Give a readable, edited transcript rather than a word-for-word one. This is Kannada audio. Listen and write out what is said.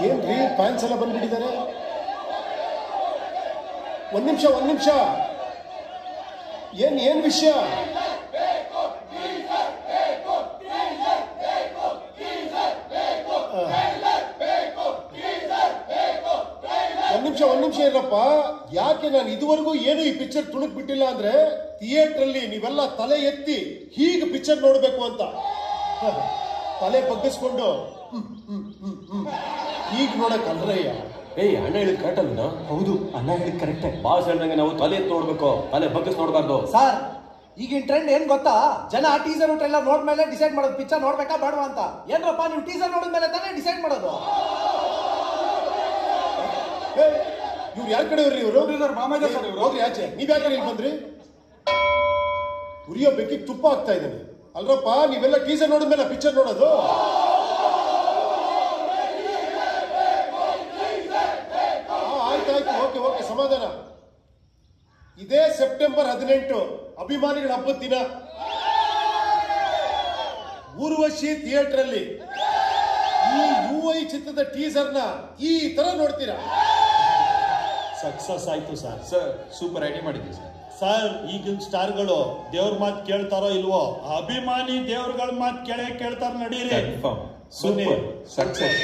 ಏನ್ರಿ ಫ್ಯಾನ್ಸ್ ಎಲ್ಲ ಬಂದ್ಬಿಟ್ಟಿದ್ದಾರೆ. ಒಂದ್ ನಿಮಿಷ ಏನ್ ವಿಷಯ? ಒಂದ್ ನಿಮಿಷ ಇರಪ್ಪ. ಯಾಕೆ ನಾನು ಇದುವರೆಗೂ ಏನು ಈ ಪಿಕ್ಚರ್ ತುಣುಕ್ ಬಿಟ್ಟಿಲ್ಲ ಅಂದ್ರೆ ಥಿಯೇಟರ್ ಅಲ್ಲಿ ನೀವೆಲ್ಲ ತಲೆ ಎತ್ತಿ ಹೀಗೆ ಪಿಕ್ಚರ್ ನೋಡ್ಬೇಕು ಅಂತ ತಲೆ ಬಗ್ಗಿಸ್ಕೊಂಡು ಈಗ ನೋಡಕ್ ಅಲ್ರಯ್ಯ. ಏಯ್ ಅಣ್ಣ ಹೇಳಿದ್ ಕರೆಕ್ಟ್ ಅಲ್ಲ? ಹೌದು, ಅಣ್ಣ ಹೇಳಿದ್ ಕರೆಕ್ಟೇ. ಬಾಸ್ ಹೇಳ್ದಂಗೆ ನಾವು ತಲೆ ಎತ್ತು ನೋಡ್ಬೇಕು, ತಲೆ ಬಗ್ಗಿಸ್ ನೋಡ್ಬಾರ್ದು. ಸರ್, ಈಗಿನ ಟ್ರೆಂಡ್ ಏನ್ ಗೊತ್ತಾ? ಜನ ಟೀಸರ್ ಟ್ರೈಲರ್ ನೋಡ್ಮೇಲೆ ಡಿಸೈಡ್ ಮಾಡೋದು ಪಿಕ್ಚರ್ ನೋಡ್ಬೇಕಾ ಬೇಡವಾ ಅಂತ. ಏನ್ರಪ್ಪ ನೀವು ಟೀಸರ್ ನೋಡಿದ್ಮೇಲೆ ತಾನೇ ಡಿಸೈಡ್ ಮಾಡೋದು. ಇವ್ರು ಯಾರ ಕಡೆಯವ್ರಿ? ಇವರು ಹೋಗ್ರಿ ಆಚೆ. ನೀವ್ ಯಾಕೆ ಇಲ್ಲಿ ಬಂದ್ರಿ? ಉರಿಯೋ ಬೆಕ್ಕಿಗೆ ತುಪ್ಪ ಆಗ್ತಾ ಇದ್ದಾನೆ ಅಲ್ರಪ್ಪ. ನೀವೆಲ್ಲ ಟೀಸರ್ ನೋಡಿದ್ಮೇಲೆ ಪಿಕ್ಚರ್ ನೋಡೋದು. ಆಯ್ತು, ಓಕೆ, ಸಮಾಧಾನ. ಇದೇ ಸೆಪ್ಟೆಂಬರ್ 18 ಅಭಿಮಾನಿಗಳ ಹಬ್ಬದ ದಿನ ಊರ್ವಶಿ ಥಿಯೇಟರ್ ಅಲ್ಲಿ ಈ UI ಚಿತ್ರದ ಟೀಸರ್ ನ ಈ ತರ ನೋಡ್ತೀರಾ? ಸಕ್ಸಸ್ ಆಯ್ತು ಸರ್. ಸರ್ ಸೂಪರ್ ಐಡಿಯಾ ಮಾಡಿದ್ವಿ ಸರ್. ಸರ್, ಈಗಿನ ಸ್ಟಾರ್ಗಳು ದೇವ್ರ ಮಾತು ಕೇಳ್ತಾರೋ ಇಲ್ವೋ, ಅಭಿಮಾನಿ ದೇವ್ರಗಳ ಮಾತು ಕೇಳ್ತಾರ. ನಡೀರಿ. Super success.